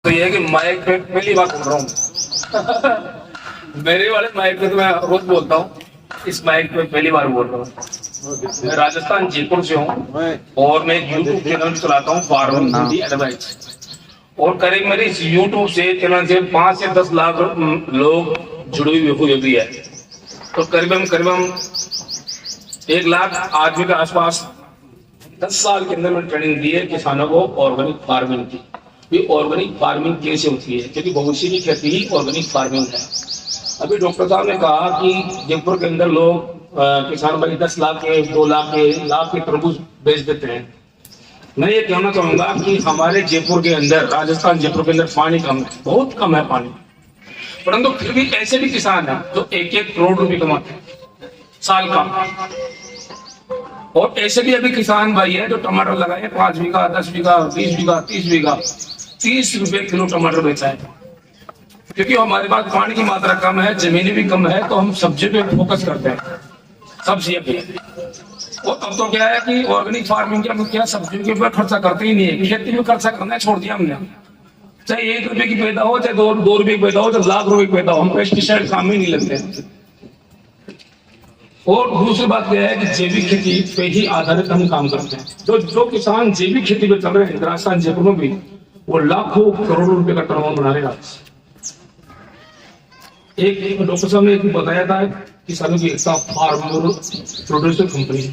तो ये है कि माइक पे पहली बार बोल रहा हूँ। मेरे वाले माइक पे तो मैं रोज बोलता हूँ, इस माइक पे पहली बार बोल रहा हूँ। मैं राजस्थान जयपुर से हूँ और मैं यूट्यूब चैनल चलाता हूँ फार्मर हिंदी एडवाइस। और करीब मेरे इस यूट्यूब से चैनल से 5 से 10 लाख लोग जुड़े हुए हुई है। तो करीबन 1 लाख आदमी के आसपास 10 साल के अंदर मैंने ट्रेनिंग दी है किसानों को ऑर्गेनिक फार्मिंग की। ये ऑर्गेनिक फार्मिंग कैसे होती है, क्योंकि भविष्य की खेती ही ऑर्गेनिक फार्मिंग है। अभी डॉक्टर साहब ने कहा कि जयपुर के अंदर लोग किसान भाई 10 लाख के 2 लाख के तरबूज बेच देते हैं। मैं ये कहना चाहूंगा कि हमारे जयपुर के अंदर, राजस्थान जयपुर के अंदर पानी कम है, बहुत कम है पानी, परंतु फिर भी ऐसे भी किसान हैं जो 1-1 करोड़ रुपए कमाते हैं साल का। और ऐसे भी अभी किसान भाई है जो टमाटर लगाए 5 बीघा 10 बीघा 20 बीघा 30 बीघा 30 रुपए किलो टमाटर बेचा है। क्योंकि हमारे पास पानी की मात्रा कम है, जमीनें भी कम है, तो हम सब्जी पे फोकस करते हैं, सब्जियां पे। और अब तो क्या है कि ऑर्गेनिक फार्मिंग के हम क्या सब्जियों के ऊपर खर्चा करते ही नहीं है, खेती में खर्चा करना छोड़ दिया हमने। चाहे 1 रुपए की पैदा हो, चाहे 2 रुपए की पैदा हो, चाहे लाख रुपए की पैदा हो, हम पेस्टिसाइड काम ही नहीं लगते। और दूसरी बात यह है कि जैविक खेती पे ही आधारित हम काम करते हैं। जो किसान जैविक खेती पे चल रहे हैं राजस्थान जयपुर में भी, वो लाखों करोड़ों रुपए का टर्नओवर बना रहे हैं। एक डॉक्टर साहब ने बताया था किसानों की एकता फार्मर प्रोड्यूसर कंपनी,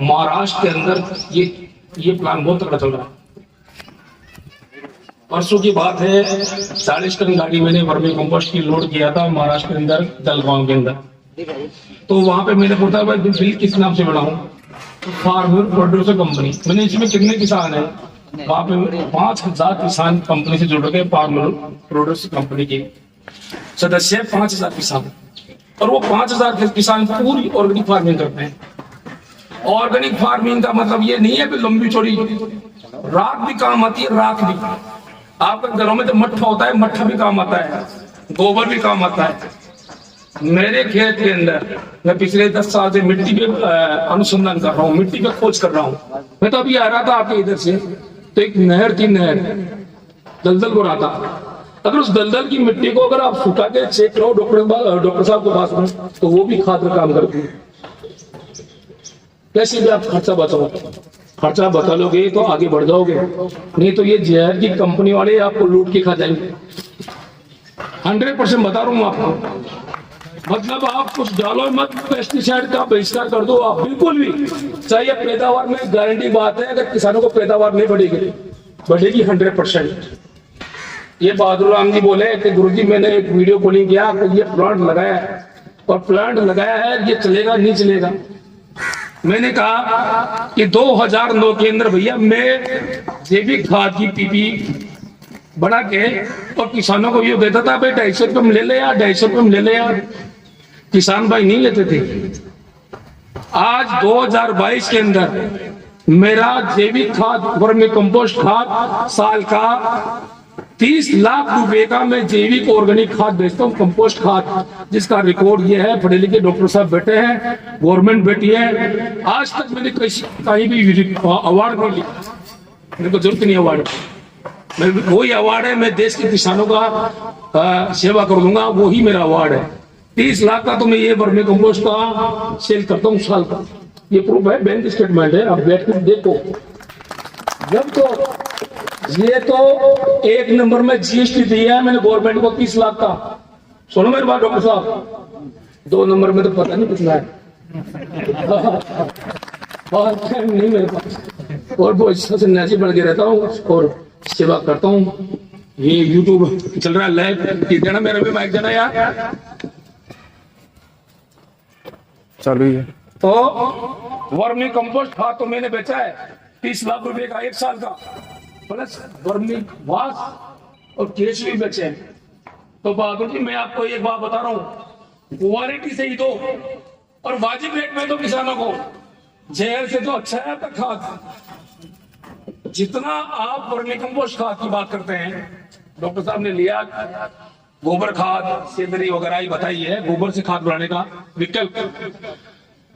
महाराष्ट्र के अंदर ये प्लान बहुत तगड़ा चल रहा है। परसों की बात है, 40 टन गाड़ी मैंने वर्मी कंपोस्ट की लोड किया था महाराष्ट्र के अंदर, जलगांव के अंदर। तो वहां पे मैंने पूछा भाई बिल किस नाम से बनाऊं, तो फार्मर प्रोड्यूसर कंपनी। मैंने इसमें कितने किसान है, वहां पे 5000 किसान कंपनी से जुड़ गए। फार्मर प्रोड्यूसर कंपनी के सदस्य 5000 किसान, और वो 5000 किसान पूरी ऑर्गेनिक फार्मिंग करते हैं। ऑर्गेनिक फार्मिंग का मतलब ये नहीं है कि लंबी चौड़ी, राख भी काम आती है। राख भी आपके घरों में जो मट्ठा होता है, मट्ठा भी काम आता है, गोबर भी काम आता है। मेरे खेत के अंदर मैं पिछले 10 साल से मिट्टी पे अनुसंधान कर रहा हूँ, मिट्टी पे खोज कर रहा हूँ। मैं तो अभी आ रहा था आपके इधर से, तो एक नहर थी, नहर दलदल को रहा था। अगर उस दलदल की मिट्टी को अगर आप सुखा के चेक करो डॉक्टर साहब के पास में, तो वो भी खाद का काम करती है। कैसे भी आप खर्चा बचा लोगे तो आगे बढ़ जाओगे, नहीं तो ये जहर की कंपनी वाले आपको लूट के खा जाएंगे। 100% बता रहा हूँ आपको। मतलब आप कुछ डालो मत, पेस्टिसाइड का बहिष्कार कर दो आप, बिल्कुल भी। चाहिए पैदावार में गारंटी बात है, अगर किसानों को पैदावार नहीं बढ़ेगी 100%। ये बहादुर राम जी बोले कि गुरुजी मैंने एक वीडियो कॉलिंग किया, ये प्लांट लगाया है, और प्लांट लगाया है, ये चलेगा नहीं चलेगा। मैंने कहा कि 2009 के अंदर भैया मैं जैविक खाद की पीपी बना के और किसानों को ये देता था, भाई 250 रुपये में ले ले यार, 250 रुपये में ले ले यार। किसान भाई नहीं लेते थे। आज 2022 के अंदर मेरा जैविक खाद वर्मी कंपोस्ट खाद साल का 30 लाख रुपए का मैं जैविक ऑर्गेनिक खाद बेचता हूँ, कंपोस्ट खाद, जिसका रिकॉर्ड ये है। पढ़े लिखे डॉक्टर साहब बैठे हैं, गवर्नमेंट बैठी है। आज तक मैंने कहीं भी अवार्ड नहीं लिया, मेरे को जरूरत नहीं अवार्ड। वही अवार्ड है, मैं देश के किसानों का सेवा कर दूंगा, वही मेरा अवार्ड है। 30 लाख का तो मैं ये वर्मी कंपोस्ट का सेल करता हूँ साल का। ये प्रूफ है, बैंक स्टेटमेंट है, आप बैठ कर देखो। जब तो ये तो 1 नंबर में जीएसटी दिया है मैंने गवर्नमेंट को 30 लाख का। सुनो मेरी बात डॉक्टर साहब, 2 नंबर में तो पता नहीं कितना है। नहीं मेरे पास, और वो सन्यासी बन के रहता हूँ और सेवा करता हूँ। ये यूट्यूब चल रहा है लाइव, देना मेरा भी माइक देना यार, चालू ही है। तो वर्मी कंपोस्ट खाद तो मैंने बेचा है 30 लाख रुपए का 1 साल का, प्लस वर्मी वास और केश भी बेचे हैं। तो बहादुर जी मैं आपको एक बात बता रहा हूँ, क्वालिटी से ही दो और वाजिब रेट में दो किसानों को। जहर से तो अच्छा है आपका खाद। जितना आप वर्मी कंपोस्ट खाद की बात करते हैं, डॉक्टर साहब ने लिया गोबर खाद सेंद्रीय वगैरह ही बताई है, गोबर से खाद बनाने का विकल्प।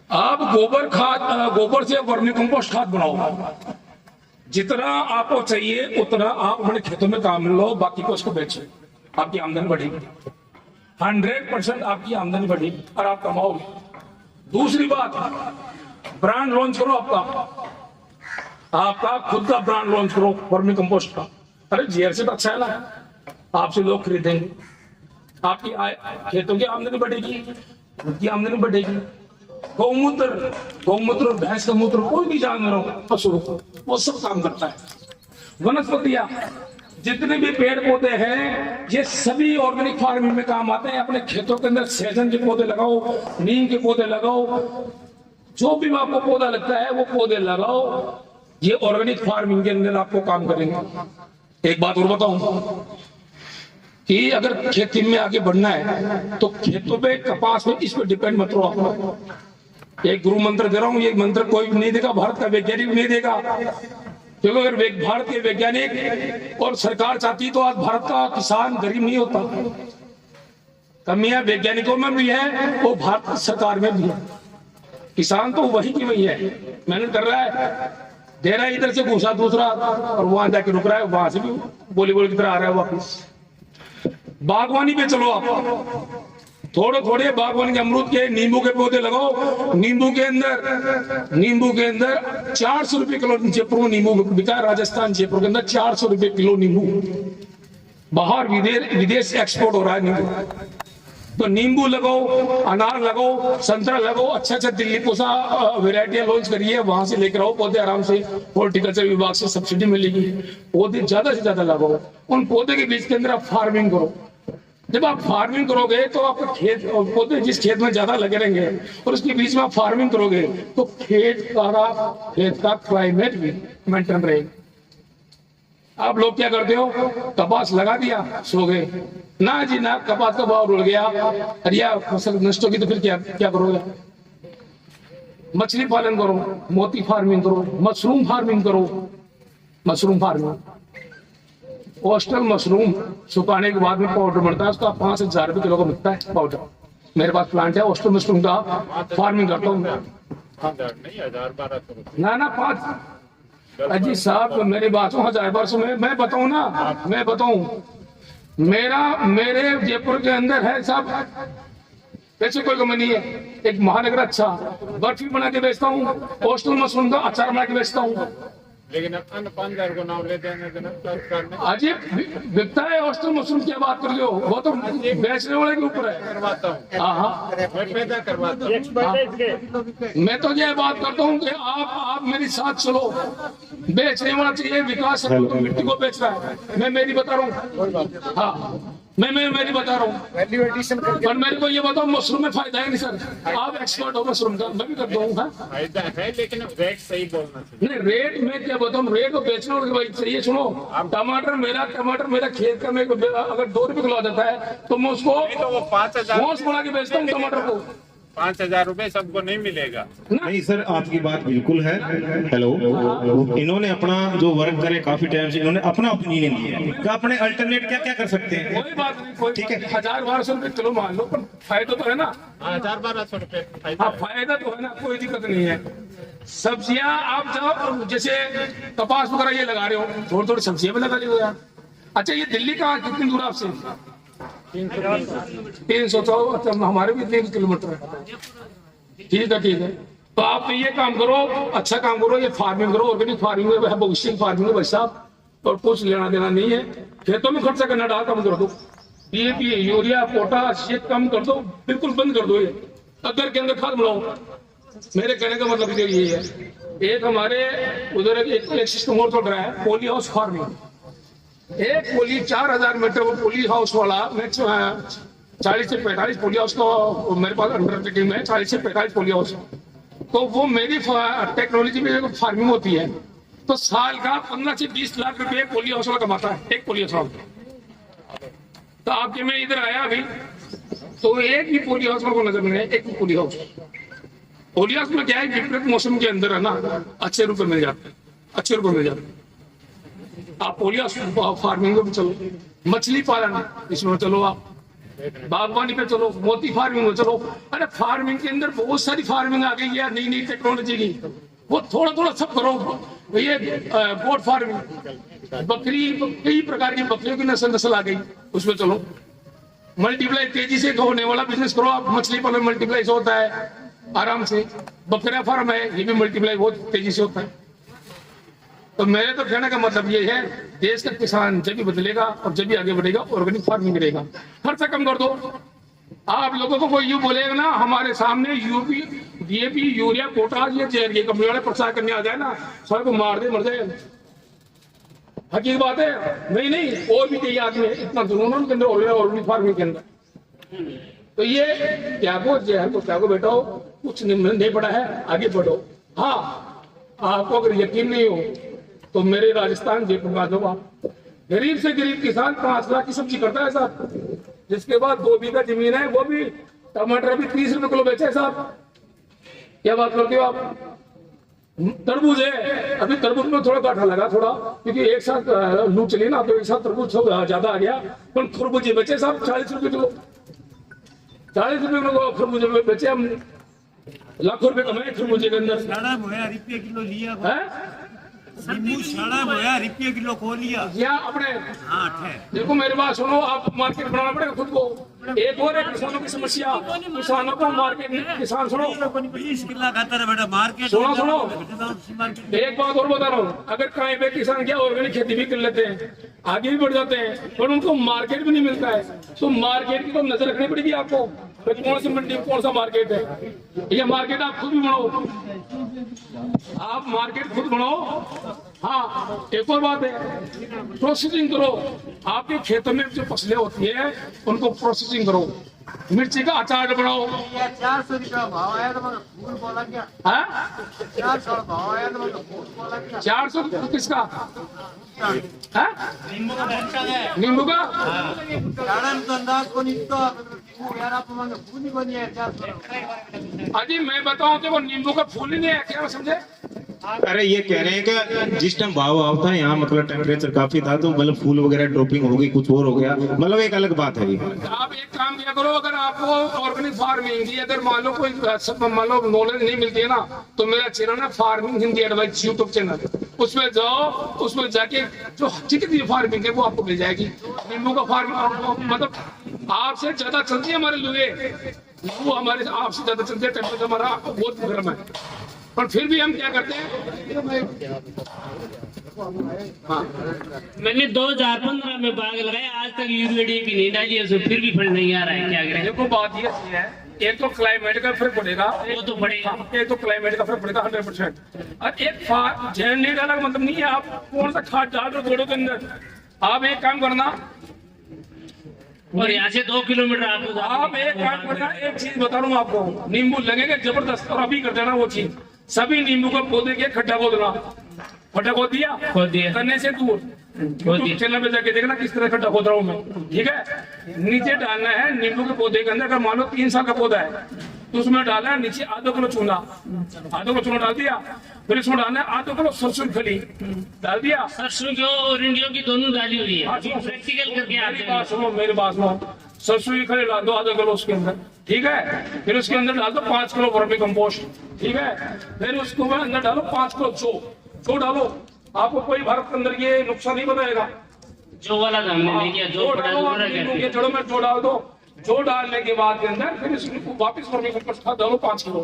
आप गोबर से वर्मी कंपोस्ट खाद बनाओ, जितना आपको चाहिए उतना आप अपने खेतों में काम लो, बाकी को उसको बेचो, आपकी आमदनी बढ़ेगी। 100% आपकी आमदनी बढ़ेगी और आप कमाओगे। दूसरी बात, ब्रांड लॉन्च करो आपका खुद का ब्रांड लॉन्च करो वर्मी कंपोस्ट का। अरे जीआरसी तो अच्छा है ना, आपसे लोग खरीदेंगे, आपकी खेतों की आमदनी बढ़ेगी, खुद की आमदनी बढ़ेगी। गौमूत्र भैंस का मूत्र, कोई भी जानवर हो, पशु हो, वो सब काम करता है। वनस्पतियां, जितने भी पेड़ पौधे हैं, ये सभी ऑर्गेनिक फार्मिंग में काम आते हैं। अपने खेतों के अंदर सहजन के पौधे लगाओ, नीम के पौधे लगाओ, जो भी आपको पौधा लगता है वो पौधे लगाओ, ये ऑर्गेनिक फार्मिंग के अंदर आपको काम करेंगे। एक बात और बताऊं कि अगर खेती में आगे बढ़ना है तो खेतों पे, कपास में, इस पे डिपेंड मत रहो आप। एक गुरु मंत्र दे रहा हूं, ये मंत्र कोई भी नहीं देगा, भारत का वैज्ञानिक भी नहीं देगा, क्योंकि अगर भारत के वैज्ञानिक और सरकार चाहती तो आज भारत का किसान गरीब नहीं होता। कमियां वैज्ञानिकों में भी है और भारत की सरकार में भी है। किसान तो वही की वही है, मेहनत कर रहा है, दे रहा है इधर से घूसा दूसरा, और वहां जाके रुक रहा है, वहां से भी बोली की तरह आ रहा है वापिस। बागवानी पे चलो आप, थोड़े थोड़े बागवानी के, अमरूद के, नींबू के पौधे लगाओ। नींबू के अंदर 400 रुपए किलो जयपुर में नींबू बिका है। राजस्थान जयपुर के अंदर 400 रुपए किलो नींबू, बाहर विदेश एक्सपोर्ट हो रहा है नींबू। तो नींबू लगाओ, अनार लगाओ, संतरा लगाओ, अच्छा दिल्ली पोसा वेराइटियां लॉन्च करिए, वहां से लेकर आओ पौधे आराम से, हॉर्टिकल्चर विभाग से सब्सिडी मिलेगी। पौधे ज्यादा से ज्यादा लगाओ, उन पौधे के बीच के अंदर आप फार्मिंग करो। जब आप फार्मिंग करोगे तो आपका खेत, पौधे जिस खेत में ज्यादा लगे रहेंगे और उसके बीच में आप फार्मिंग करोगे तो खेत का क्लाइमेट भी मेंटेन रहेगा। आप लोग क्या करते हो, कपास लगा दिया, सो गए ना जी ना, कपास का भाव रुल गया, अरिया फसल नष्ट होगी, तो फिर क्या करोगे? मछली पालन करो, मोती फार्मिंग करो, मशरूम फार्मिंग करो। मशरूम फार्मिंग, ऑस्ट्रल मशरूम सुखाने के बाद में पाउडर बनता है, उसका 5,000 रुपए किलो का मिलता है पाउडर। मेरे पास प्लांट है ऑस्ट्रल मशरूम का, फार्मिंग करता हूँ मैं। ना 5 अजी साहब, मेरी बात हो 1000-1200 में, मैं बताऊं ना, मैं बताऊं, मेरे जयपुर के अंदर है साहब, पैसे कोई कमी नहीं है। एक महानगर अच्छा बर्फी बना के बेचता हूँ, ऑस्ट्रल मशरूम का अचार बना के बेचता हूँ। लेकिन अन्य 5,000 को नाम लेते हैं अजीब बिकता है ऑस्ट्रल मशरूम, क्या बात कर रहे हो? वो तो बेचने वाले के ऊपर है। करवाता हूँ, हाँ, मैं पैदा करवाता हूँ। मैं तो ये बात करता हूँ कि आप मेरे साथ चलो, बेचने वाला चाहिए, विकास है तो मिट्टी को बेच रहा है, मैं मेरी बता रहा हूँ। हाँ, मैं मेरी बता रहा हूँ, वैल्यू एडिशन करके। पर मेरे को ये बताओ, मशरूम में फायदा है नहीं सर? आप एक्सपर्ट हो मशरूम का, मैं भी कर दूंगा। फायदा है, लेकिन रेट सही बोलना चाहिए। नहीं, रेट में क्या बताऊँ, रेट को बेचना और भाई चाहिए। सुनो, टमाटर मेरा खेत का, मेरे को अगर 2 रुपए किलो आ जाता है तो मैं उसको तो वो 5,000 घोंस बढ़ा के बेचता हूँ टमाटर को। 5,000 रुपए सबको नहीं मिलेगा। नहीं सर, आपकी बात बिल्कुल है। हेलो, इन्होंने अपना जो वर्क करे काफी टाइम से, इन्होंने अपना ओपिनियन दिया है कि अपने अल्टरनेट क्या क्या कर सकते हैं। कोई बात नहीं, कोई ठीक है। 1000-1200 रुपए किलो मान लो, पर फायदा तो है ना। 1,000-1,200 रुपए हाँ, फायदा तो है ना, कोई दिक्कत नहीं है। सब्जियां आप जाओ, जैसे कपास वगैरह ये लगा रहे हो, थोड़ी सब्जियां भी लगा रहे हो यार। अच्छा, ये दिल्ली का कितनी दूर आपसे? 300। तो हमारे भी 3 किलोमीटर है। ठीक है। तो आप ये काम करो, अच्छा काम करो, ये फार्मिंग करो, ऑर्गेनिक फार्मिंग है, भविष्य की फार्मिंग है भाई साहब, और कुछ लेना देना नहीं है। खेतों में खर्चा करना डाल कम कर दो, DAP, यूरिया, पोटाश, ये कम कर दो, बिल्कुल बंद कर दो। ये अदर के अंदर खाद मिलाओ। मेरे कहने का मतलब यही है। एक हमारे उधर एक सिस्टम और चल रहा है, पॉली हाउस फार्मिंग। एक पोली 4000 मीटर, वो पोली हाउस वाला 40 से 45 पोली हाउस का मेरे पास अंडर टेकिंग में, 40 से 45 पोली हाउस। तो वो मेरी टेक्नोलॉजी में फार्मिंग होती है, तो साल का 15 से 20 लाख रुपए पोली हाउस वाला कमाता है, एक पोली हाउस वाला। तो आपके में इधर आया अभी, तो एक भी पोली हाउस को नजर नहीं है, एक भी पोली हाउस। पोली हाउस में क्या है, विपरीत मौसम के अंदर है ना, अच्छे रुपए मिल जाते हैं। आप पोली हाउस फार्मिंग में चलो, मछली पालन इसमें चलो, आप बागवानी पे चलो, मोती फार्मिंग में चलो। अरे फार्मिंग के अंदर बहुत सारी फार्मिंग आ गई है, नई टेक्नोलॉजी की। वो थोड़ा थोड़ा सब करो। ये गोट फार्मिंग, बकरी, कई प्रकार की बकरियों की नस्ल आ गई, उसमें चलो। मल्टीप्लाई तेजी से होने वाला बिजनेस करो आप। मछली पालन मल्टीप्लाई से होता है आराम से। बकरा फार्म है, ये भी मल्टीप्लाई बहुत तेजी से होता है। तो मेरे तो कहने का मतलब ये है, देश का किसान जब भी बदलेगा और जब भी आगे बढ़ेगा, ऑर्गेनिक फार्मिंग करेगा। खर्चा कम कर दो। आप लोगों को कोई यूं बोलेगा ना हमारे सामने यूपी डीएपी यूरिया पोटाश ये कंपनी वाले प्रचार करने आ जाए ना, सर को मार दे मर जाए। हकीकत बात है। नहीं और भी कई आदमी है, इतना जुनून उनके अंदर ऑर्गेनिक फार्मिंग के अंदर। तो ये त्यागो जो है तो त्यागो बेटा हो, कुछ नहीं पड़ा है, आगे बढ़ो। हाँ, आपको अगर यकीन नहीं हो तो मेरे राजस्थान जयपुर में आ जाओ आप। गरीब से गरीब किसान 5 लाख की सब्जी करता है साहब, जिसके बाद 2 बीघा जमीन है, वो भी टमाटर भी 30 रुपए किलो बेचे साहब। क्या बात करते हो आप? तरबूज है, अभी तरबूज में थोड़ा घाटा लगा थोड़ा, क्योंकि एक साथ लू चली ना, तो एक साथ तरबूज ज्यादा आ गया। पर खरबूजे बेचे साहब 40 रुपए किलो, 40 रुपए किलो खरबूजे बेचे हम। लाखों रुपए कमाए खरबूजे के अंदर। ₹1.5 किलो लिया है ₹1.5 किलो खो लिया। या अपने हाँ, देखो मेरी बात सुनो, आप मार्केट बनाना पड़ेगा खुद को। एक और है किसानों की समस्या, किसानों को मार्केट, किसान सुनो 20 किलो खाता है बेटा मार्केट। सुनो एक बात और बता रहा हूँ, अगर कहीं पे किसान क्या ऑर्गेनिक खेती भी कर लेते हैं, आगे भी बढ़ जाते हैं, पर उनको मार्केट भी नहीं मिलता है। तो मार्केट की तो नजर रखनी पड़ेगी आपको, कौन सी मंडी में कौन सा मार्केट है। ये मार्केट आप खुद भी बनाओ, आप मार्केट खुद बनाओ। हाँ, एक और बात है, प्रोसेसिंग करो। आपके खेतों में जो फसलें होती है उनको प्रोसेसिंग करो। मिर्ची का अचार बनाओ। 400 रुपया भाव आया तो मगर फूल बोला क्या? 400 भाव आया तो मगर फूल बोला क्या? 400 किसका? नींबू का? तो अंदाज को नहीं तो यार आप मगर फूल ही बनी है 400। अजी मैं बताऊं तो वो नींबू का फूल ही नहीं है क्या, समझे? अरे ये कह रहे हैं कि जिस टाइम भाव आवता है यहाँ मतलब टेम्परेचर काफी था, तो मतलब फूल वगैरह ड्रॉपिंग हो गई, कुछ और हो गया, मतलब एक अलग बात है ये। आप एक काम किया करो, अगर आपको ऑर्गेनिक फार्मिंग की अगर मान लो कोई मान लो नॉलेज नहीं मिलती है ना, तो मेरा चैनल है farming Hindi advice YouTube channel, उसमें जाओ, उसमें जाके जो हकीकती फार्मिंग है वो आपको मिल जाएगी। नींबू का फार्मिंग मतलब आपसे ज्यादा चलती है हमारे लुए, वो हमारे आपसे ज्यादा चलती है। टेम्परेचर हमारा बहुत गर्म है, पर फिर भी हम क्या करते हैं। हाँ, मैंने 2015 में बाग लगाया, आज तक यूरिया भी नहीं डाली है, उसमें फिर भी फल नहीं आ रहा है, क्या करें? देखो बात ये है, एक तो क्लाइमेट का फर्क पड़ेगा, वो तो पड़ेगा। एक तो क्लाइमेट का फर्क पड़ेगा 100%, और एक जहन नहीं डालने का मतलब नहीं है आप कौन सा खाद डाल रहे हो घोड़ों के अंदर। आप एक काम करना, और यहाँ से 2 किलोमीटर आपको आप एक काम करना, एक चीज बता रहा हूँ आपको, नींबू लगेगा जबरदस्त, और अभी कर देना वो चीज, सभी नींबू का पौधे के खड्डा खोदना, खड्डा खोद दिया करने से दूर चैनल पे जाके देखना किस तरह खड्डा खोद रहा हूँ मैं, ठीक है। नीचे डालना है नींबू के पौधे के अंदर, अगर मान लो 3 साल का पौधा है तो उसमें डालना है नीचे आधा किलो चूना, आधा किलो चूना डाल दिया, फिर इसमें डालना है आधा किलो सरसों की खली डाल दिया। सरसों की और इंडियो की दोनों डाली हुई है, प्रैक्टिकल करके आते हैं। मेरी बात सुनो, सरसों की खली डाल दो आधा किलो उसके अंदर, ठीक है। फिर उसके अंदर डाल दो 5 किलो वर्मी कंपोस्ट, ठीक है। फिर उसको अंदर डालो 5 किलो जो डालो, आपको कोई भारत के अंदर ये नुकसान नहीं बताएगा। जो वाला तो हमने नहीं किया, जो जड़ों में जो डाल दो, जो डालने के बाद के अंदर फिर इसको वापस वर्मी कंपोस्ट खाद डालो 5 किलो,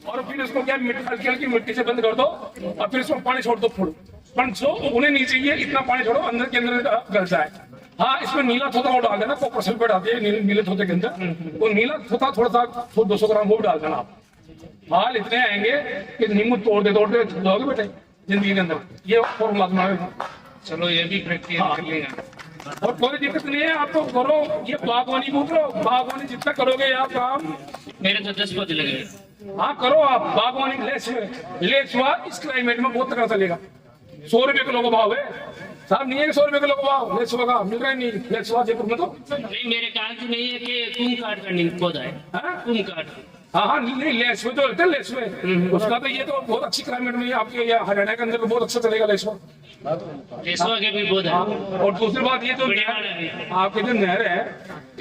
और फिर इसको क्या हल्की हल्की मिट्टी से बंद कर दो, और फिर इसमें पानी छोड़ दो फुल, पर जो उन्हें नहीं चाहिए इतना पानी छोड़ो अंदर के अंदर गल जाए। हाँ, इसमें नीला थोड़ा वो डाल देना, कॉपर सल्फेट आती है नीले थोते के अंदर, वो नीला थोड़ा सा 200 ग्राम वो भी डाल देना आप। हाल इतने आएंगे कि नींबू तोड़ते जाओगे बेटे जिंदगी के अंदर, ये फॉर्मूला तुम्हारा। चलो ये भी प्रैक्टिकल कर लेंगे, और कोई दिक्कत नहीं है, आप तो करो ये बागवानी पूछ लो, बागवानी जितना करोगे आप काम। मेरे तो 10 पौधे लगे। हाँ करो आप बागवानी, लेस हुआ इस क्लाइमेट में बहुत तगड़ा चलेगा। 100 रुपए किलो का भाव है साहब, नहीं है 100 रुपए किलो का भाव लेस हुआ का मिल रहा है, नहीं लेस हुआ जयपुर में तो नहीं, मेरे कागज नहीं है कि कुम काट का नहीं पौधा है, कुम काट। हाँ नहीं लेस में तो रहते लेस में उसका तो ये तो बहुत अच्छी क्लाइमेट में आपके हरियाणा के अंदर तो बहुत अच्छा चलेगा लेस में, लेसवा के भी पौधा है। और दूसरी बात ये तो बड़े वाला भी। आपकी जो नहर है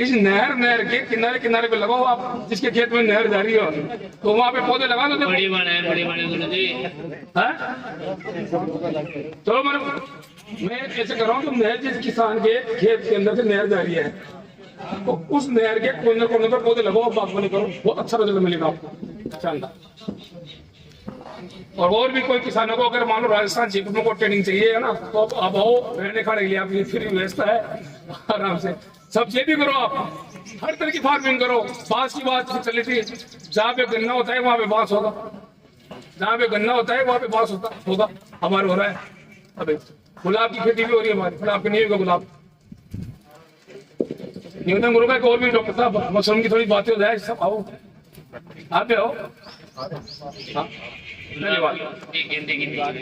इस नहर के किनारे किनारे पे लगाओ आप, जिसके खेत में नहर जा रही हो तो वहां पे पौधे लगा दो। बड़ी बड़े गुरुजी। हाँ? चलो मैं ऐसे कर रहा हूँ, नहर जिस किसान के खेत के अंदर से नहर जा रही है तो उस नहर के कोने कोने पर पौधे लगाओ, बागवानी करो, बहुत अच्छा रिजल्ट मिलेगा आपको, शानदार। और भी कोई किसानों को अगर मान लो राजस्थान जीपी को ट्रेनिंग चाहिए है ना, तो आप आओ, रहने खाने के लिए आपकी फ्री व्यवस्था है, आराम से सब्जी भी करो, आप हर तरह की फार्मिंग करो। बांस की बात चली थी, जहाँ पे गन्ना होता है वहां पे बांस होगा, जहाँ पे गन्ना होता है वहां पे बांस होगा। हमारे हो रहा है, अभी गुलाब की खेती भी हो रही है हमारी, गुलाब की नहीं होगा गुलाब। न्यूनतम गुरु का एक और भी डॉक्टर साहब, मशरूम की थोड़ी बातें हो जाए, सब आओ, आप भी आओ। हाँ, धन्यवाद।